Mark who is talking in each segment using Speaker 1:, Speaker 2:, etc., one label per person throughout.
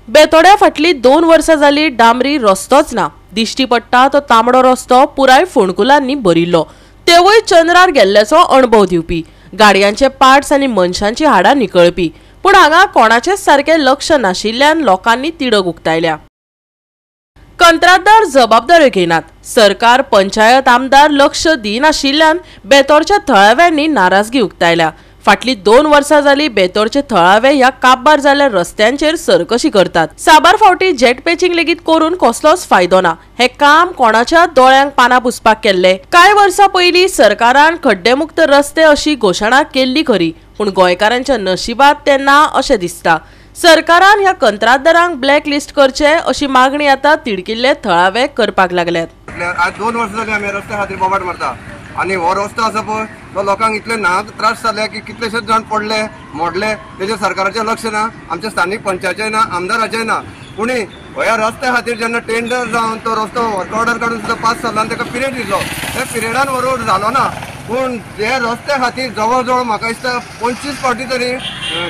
Speaker 1: बेतोड्या फाटली 2 वर्सां जाली डांबरी रस्तोच ना। दिश्टी पडटा तो तांबडो रस्तो पुराय फोंडकुलांनी भरिल्लो, तेवूय चंद्रार गेल्ल्याचो अणभव दिवपी, गाडयांचे पार्ट्स आनी मनशांची हाडां निकळपी। पूण हांगा कोणाचेच सारके लक्ष नाशिल्ल्यान लोकांनी तिडक उक्तायल्या। कंत्राटदार जबाबदाऱ्यो घेनात। सरकार, पंचायत, आमदार लक्ष दिनाशिल्ल्यान बेतोडच्या थळाव्यांनी नाराजगी उक्तायल्या। फाटली 2 वर्सां जाली बेतोडचे थळावे ह्या काबार जाल्ल्या रस्त्यांचेर सरकशी करतात। साबार फावटी जेट पॅचिंग लेगीत करून कसलोच फायदो ना। हे काम कोणाच्या दोळ्यांक पाना पुसपाक केल्ले। कांय वर्सां पयलीं सरकारान खड्डेमुक्त रस्ते अशी घोशणा केल्ली खरी, पूण गोंयकारांच्या नशिबात ते ना अशें दिसता। सरकारान ह्या कंत्राटदारांक ब्लॅक लिस्ट करचे अशी मागणी आता तिडकिल्ले थळावे करपाक लागल्यात।
Speaker 2: आज 2 वर्सां जाली आमी रस्त्या खातीर बोबाट मारता आनी हो रस्तो आसा पळय तो लोकांक इतले नाक त्रास जाले की कितलेशेच जाण पडले मोडले, तेजेर सरकाराचें लक्ष ना, आमच्या स्थानीक पंचायतीचें ना, आमदाराचें ना। पूण ह्या रस्त्या खातीर जेन्ना टेंडर जावन तो रस्तो वर्क ऑर्डर काडून सुद्दां पास जालो आनी ताका पिरियड दिलो, त्या पिरियडान हो रोड जालो ना। पूण हे रस्त्या खातीर जवळ जवळ म्हाका दिसता 25 फावटी तरी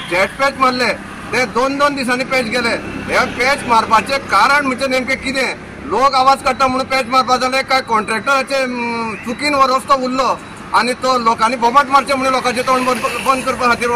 Speaker 2: जेट पॅच मारले, ते 2-2 दिसांनी पॅच गेले। हे पॅच मारपाचें कारण म्हणजे नेमकें कितें? लोक आवाज काडटा म्हणून पॅच मारपाक जाले काय कॉन्ट्रॅक्टराचे चुकीन हो रस्तो उरलो आनी तो लोकांनी बोबाट मारचे म्हणून लोकांचे तोंड बंद करपा खातीर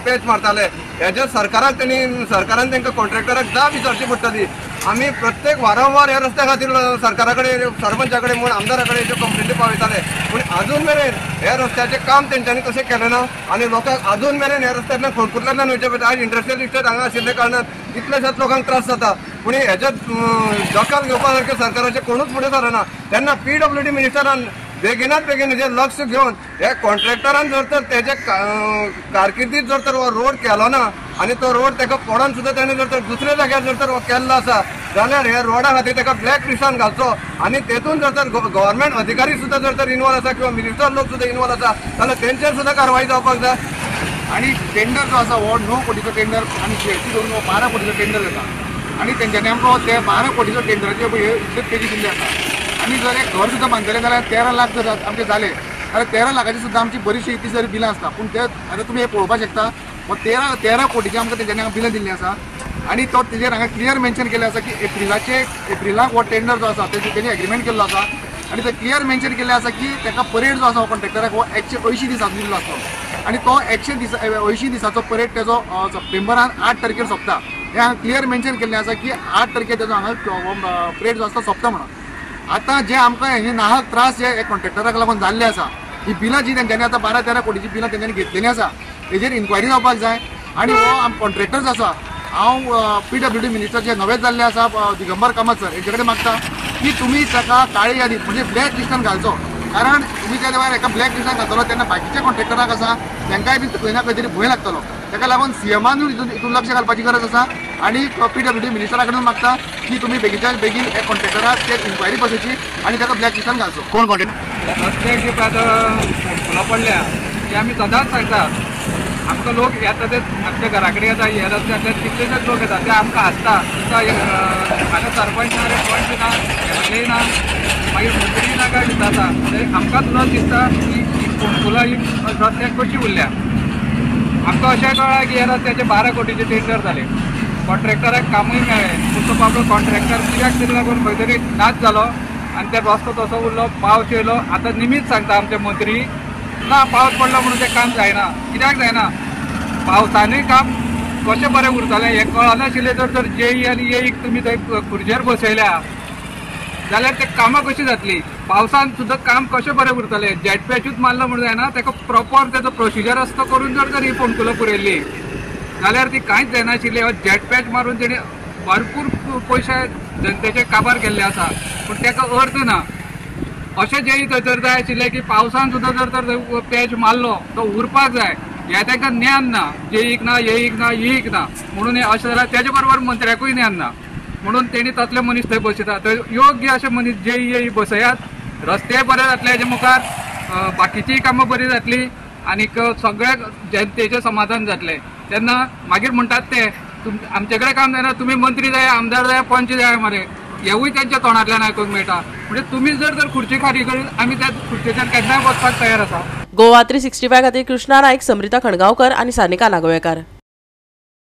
Speaker 2: पॅच मारताले। हेजे सरकारान तांकां कॉन्ट्रॅक्टराक जाप विचारची पडटली। आमी प्रत्येक वारंवार ह्या रस्त्या खातीर सरकारा कडेन, सरपंचा कडेन म्हूण आमदारा कडेन ह्यो कंप्लेंटी पावयताले, पूण अजून मेरेन ह्या रस्त्याचें काम तेंच्यांनी कशें केलें ना आनी लोकांक अजून मेरेन ह्या रस्त्यांतल्यान फोंडकुलांतल्यान वयचे पडटा। आज इंडस्ट्रियल इस्टेट हांगा आशिल्ल्या कारणान कितलेशेच लोकांक त्रास जाता, पूण हेजे दखल घेवपा सारकें सरकाराचें कोणूच फुडें सरना। तेन्ना PWD मिनिस्टरान बेगिनात बेगीन हेजेर लक्ष घेवन हे कॉन्ट्रॅक्टरान जर तर तेजे कारकिर्दीत जर तर हो रोड केलो ना आनी तो रोड ताका पडोन सुद्दां ताणें जर तर दुसऱ्या जाग्यार जर तर हो केल्लो आसा जाल्यार हे रोडा खातीर ताका ब्लॅक लिस्टान घालचो आनी तेतून जर तर गव्हर्मेंट अधिकारी सुद्दां जर तर इनवॉल्व आसा किंवा मिनिस्टर लोक सुद्दां इनवॉल्व आसा जाल्यार तेंचेर सुद्दां कारवाई जावपाक जाय।
Speaker 3: आणि टेंडर जो आसा हो 9 कोटीचो टेंडर आनी CST करून 12 कोटीचो टेंडर जाता आनी तेंच्यांनी आमकां ते 12 कोटीचो टेंडराचे इतले पेजी दिल्ले आसा। आनी जर एक घर सुद्दां बांदलेलें जाल्यार 13 लाख जर आमचे जाले जाल्यार 13 लाखाची सुद्दां आमची बरीचशी ती जर बिलां आसता। पूण ते आतां तुमी हे पळोवपाक शकता हो 13 कोटीची आमकां तेंच्यांनी बिलां दिल्लीं आसा आनी तो तेजेर हांगा क्लियर मेन्शन केलें आसा की एप्रिलाक हो टेंडर जो आसा तेणी एग्रीमेंट केल्लो आसा आनी ते क्लियर मेन्शन केल्लें आसा की ताका परेड जो आसा हो कॉन्ट्रॅक्टराक हो 180 दिसांचो दिल्लो आसलो आनी तो 180 दिसाचो परेड तेजो सप्टेंबरान 8 तारखेर सोंपता। हे हांगा क्लियर मेन्शन केल्लें आसा की 8 तारखेर तेजो हांगा परेड जो आसता सोंपता म्हणून। आता जे आमकां हे नाहक त्रास जे कॉन्ट्रॅक्टराक लागून जाल्ले आसा, ही बिलां जी तेंच्यांनी आतां 12-13 कोटीची बिलां तेंच्यांनी घेतलेली आसा तेजेर इन्क्वायरी जावपाक जाय। आनी हो कॉन्ट्रॅक्टर जो आसा हांव PWD मिनिस्टर जे नवे जाल्ले आसा दिगंबर कामत सर हेचे कडेन मागता की तुमी ताका काळी यादी म्हणजे ब्लॅक लिस्टान घालचो, कारण तुमी त्या वेळार एका ब्लॅक लिस्टान घातलो तेन्ना बाकीच्या कॉन्ट्रॅक्टराक आसा तांकांय बी खंय ना खंय तरी भंय लागतलो। ताका लागून CMानूय हितून लक्ष घालपाची गरज आसा आनी PWD मिनिस्टरा कडेन मागता की तुमी बेगीच्यान बेगीन हे कॉन्ट्रॅक्टराक ते इन्क्वायरी बसोवची आनी ताका ब्लॅक लिस्टान घालचो। कोण कॉन्ट्रॅक्टर
Speaker 4: रस्त्याक जे आतां पडल्या ते आमी सदांच सांगता, आमकां लोक येता ते आमच्या घरा कडेन येता, हे रस्त्यातले कितलेशेच लोक येता ते आमकां हांसता हांगा सरपंच ना, पंच ना, MLA ना, मागीर मंत्री ना काय जाता आमकांच लज दिसता की फोंडकुलां ही रस्त्याक कशी उरल्या। आमकां अशें कळ्ळां की ह्या रस्त्याचे 12 कोटीचे टेंडर जाले, कॉन्ट्रॅक्टराक कामूय मेळ्ळें, पूण तो बाबडो कॉन्ट्रॅक्टर कित्याक तरी लागून खंय तरी नाच जालो आनी ते रस्तो तसो उरलो, पावस येयलो। आतां निमीत सांगता आमचे मंत्री ना पावस पडलो म्हणून तें काम जायना। कित्याक जायना? पावसानूय काम कशें बरें उरतलें हें कळनाशिल्लें जर तर JE आनी AEक तुमी थंय खुर्जेर बसयल्या जाल्यार ते कामां कशी जातली? पावसान सुद्दां काम कशें बरें उरतलें? जेट पॅचूच मारलो म्हणून जायना, ताका प्रॉपर तेजो प्रोसिजर आसता करून जर तर ही फोंडकुलां पुरयल्ली जाल्यार ती कांयच जायनाशिल्ली। जेट पॅच मारून तेणी भरपूर पयशे जनतेचे काबार केल्ले आसा, पूण ताका अर्थ ना। अशें JE थंय तर जाय आशिल्लें की पावसान सुद्दां जर तर पॅच मारलो तो उरपाक जाय, हें तांकां ज्ञान ना। JEक ना, AEक ना, EEक ना म्हणून हें अशें जाल्यार तेजे बरोबर मंत्र्याकूय ज्ञान ना म्हणून तेणी तसले मनीस थंय बसयता। थंय योग्य अशे मनीस JE AE बसयात, रस्ते बरे जातले हेजे मुखार, बाकीचीय कामां बरी जातली आनीक सगळ्या जनतेचें समाधान जातलें। तेन्ना मागीर म्हणटात ते आमचे कडेन काम जायना, तुमी मंत्री जाय, आमदार जाय, पंच जाय मरे, हेवूय तेंच्या तोंडांतल्यान आयकूंक मेळटा। म्हणजे तुमी जर खुर्ची खाली करीत आमी त्या खुर्चेच्यान केन्नाय बसपाक तयार आसा।
Speaker 1: गोवा 365 खातीर कृष्णा नायक, समृता खणगांवकर आनी सानिका नागवेकर।